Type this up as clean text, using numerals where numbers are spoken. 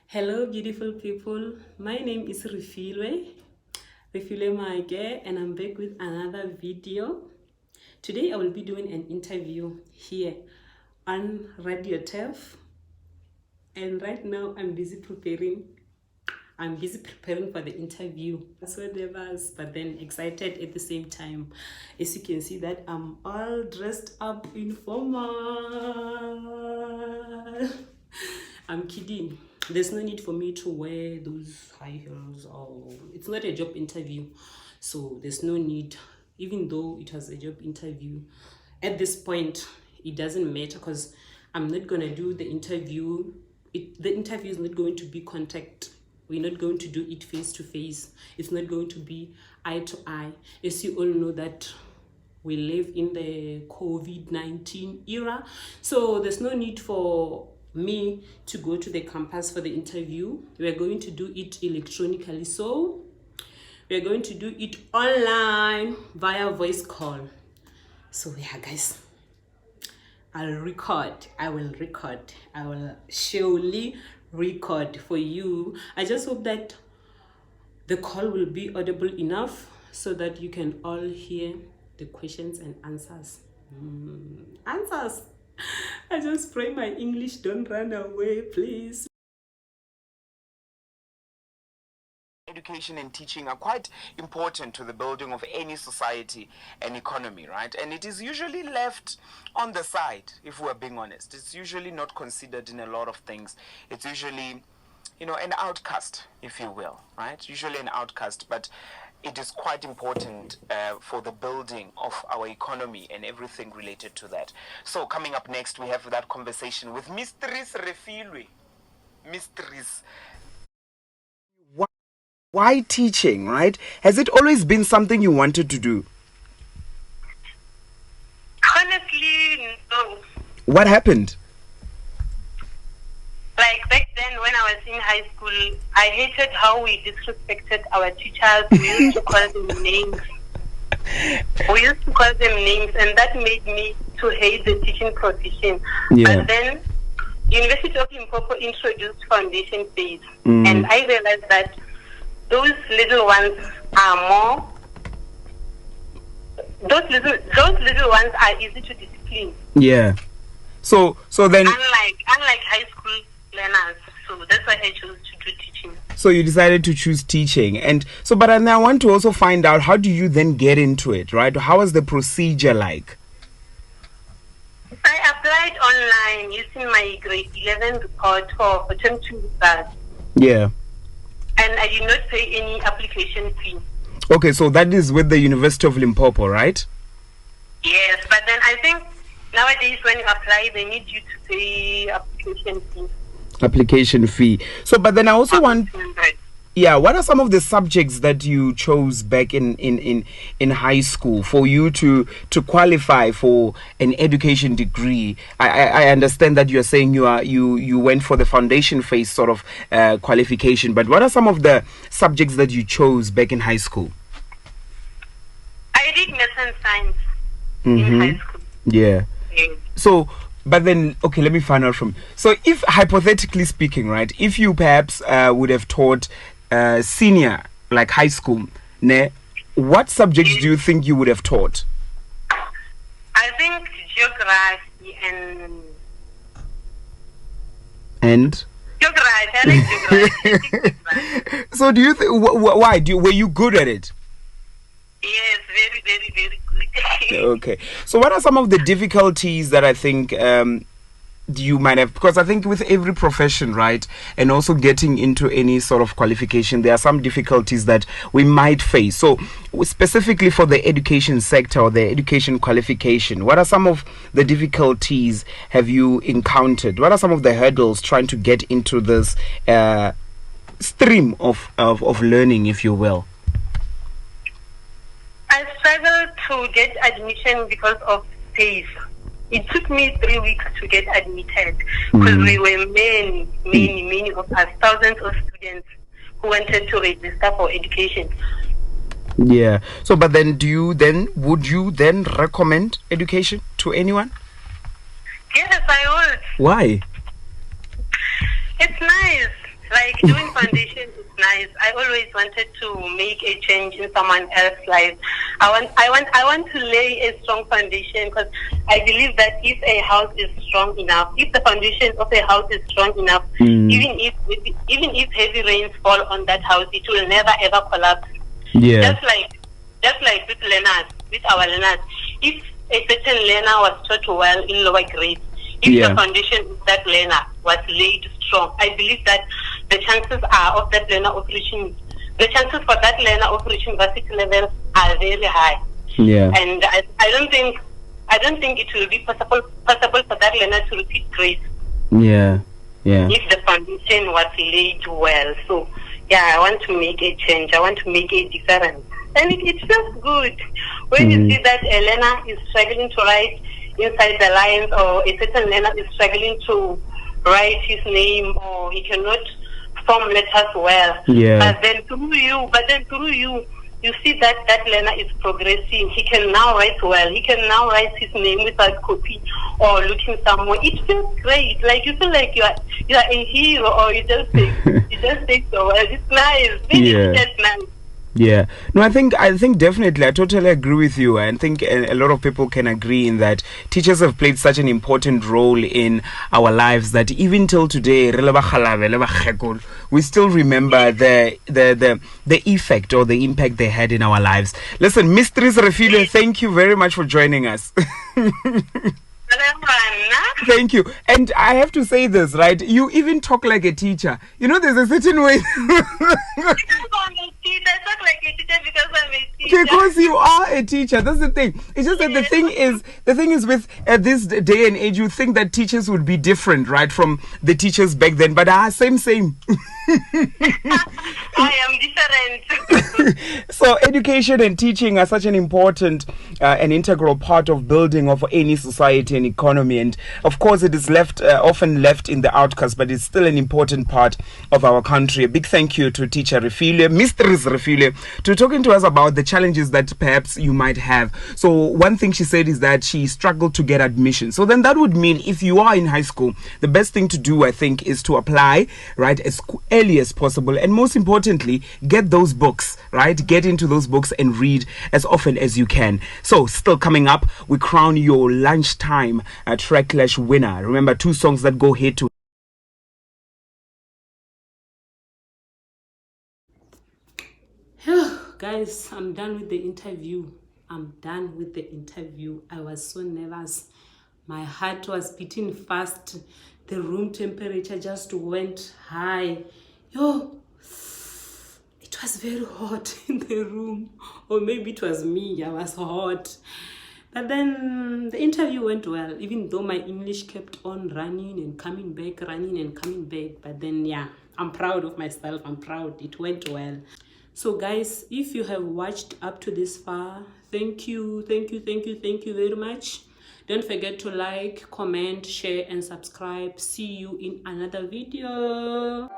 Hello beautiful people, my name is Refilwe Maike, and I'm back with another video. Today I will be doing an interview here on Radio TEF, and right now I'm busy preparing for the interview. So nervous, but then excited at the same time. As you can see that I'm all dressed up in formal. I'm kidding. There's no need for me to wear those high heels, or it's not a job interview, so there's no need. Even though it was a job interview, at this point it doesn't matter, because I'm not gonna do the interview. The interview is not going to be contact. We're not going to do it face to face. It's not going to be eye to eye. As you all know that we live in the COVID-19 era, so there's no need for me to go to the campus for the interview. We're going to do it electronically, so we're going to do it online via voice call. So yeah guys, I will surely record for you. I just hope that the call will be audible enough so that you can all hear the questions and answers. Answers. I just pray my English don't run away, please. Education and teaching are quite important to the building of any society and economy, right? And it is usually left on the side, if we're being honest. It's usually not considered in a lot of things. It's usually, an outcast, if you will, right? Usually an outcast, but it is quite important for the building of our economy and everything related to that. So coming up next, we have that conversation with Mistress Refilwe. Mistress. Why teaching, right? Has it always been something you wanted to do? Honestly, no. What happened? Like back then when I was in high school, I hated how we disrespected our teachers. We used to call them names. And that made me to hate the teaching profession. Yeah. But then University of Limpopo introduced foundation phase, and I realized that those little ones are more. Those little ones are easy to discipline. Yeah. So then, unlike high school learners, so that's why I chose to do teaching. So you decided to choose teaching, and so. But I want to also find out, how do you then get into it, right? How was the procedure like? I applied online using my grade 11 report for term 2 results. Yeah. And I did not pay any application fee. Okay, so that is with the University of Limpopo, right? Yes, but then I think nowadays when you apply, they need you to pay application fee. So, but then I also want... Yeah, what are some of the subjects that you chose back in high school for you to qualify for an education degree? I understand that you're saying you went for the foundation phase sort of qualification, but what are some of the subjects that you chose back in high school? I did math and science in high school. Yeah. So, but then, okay, let me find out from... So if, hypothetically speaking, right, if you perhaps would have taught senior, like high school, what subjects do you think you would have taught? I think geography and geography. I like geography. So do you why were you good at it? Yes, very, very, very good. Okay, so what are some of the difficulties that I think you might have, because I think with every profession, right, and also getting into any sort of qualification, there are some difficulties that we might face. So specifically for the education sector or the education qualification, what are some of the difficulties have you encountered? What are some of the hurdles trying to get into this stream of learning, if you will? I struggled to get admission because of space. It took me 3 weeks to get admitted because we were many of us, thousands of students who wanted to register for education. Yeah. So, but then, would you then recommend education to anyone? Yes, I would. Why? It's nice. Like doing foundation is nice. I always wanted to make a change in someone else's life. I want to lay a strong foundation, because I believe that if a house is strong enough, if the foundation of a house is strong enough, even if heavy rains fall on that house, it will never ever collapse. Yeah. Just like with learners, with our learners. If a certain learner was taught well in lower grades, if the foundation of that learner was laid strong, I believe that the chances are of that learner of reaching, the chances for that learner of reaching varsity levels are very high. Yeah. And I don't think it will be possible for that learner to repeat grades. Yeah. Yeah. If the foundation was laid well. So yeah, I want to make a change. I want to make a difference. And it feels good when you see that a learner is struggling to write inside the lines, or a certain learner is struggling to write his name, or he cannot form letters well. Yeah. But then through you, you see that that learner is progressing. He can now write well. He can now write his name without copy or looking somewhere. It feels great. Like you feel like you are a hero, or you just take so well. It's nice. It's nice. Yeah. No, I think definitely, I totally agree with you. I think a lot of people can agree in that teachers have played such an important role in our lives that even till today, we still remember the effect or the impact they had in our lives. Listen, Mistress Refile, thank you very much for joining us. Thank you. And I have to say this, right? You even talk like a teacher. You know, there's a certain way. Because you are a teacher. That's the thing. It's just that the thing is with this day and age, you think that teachers would be different, right, from the teachers back then. But same. I am different. So education and teaching are such an important and integral part of building of any society and economy. And of course, it is often left in the outcast, but it's still an important part of our country. A big thank you to teacher Refile, Mistress Refile, to talking to us about the challenges that perhaps you might have. So one thing she said is that she struggled to get admission. So then that would mean if you are in high school, the best thing to do, I think, is to apply, right, as early as possible. And most importantly, get those books, right? Get into those books and read as often as you can. So still coming up, we crown your lunchtime Tracklash winner. Remember, 2 songs that go head to Guys, I'm done with the interview. I was so nervous. My heart was beating fast. The room temperature just went high. It was very hot in the room. Or maybe it was me. I was hot. But then the interview went well, even though my English kept on running and coming back. But then, yeah, I'm proud of myself. I'm proud. It went well. So guys, if you have watched up to this far, thank you very much. Don't forget to like, comment, share, and subscribe. See you in another video.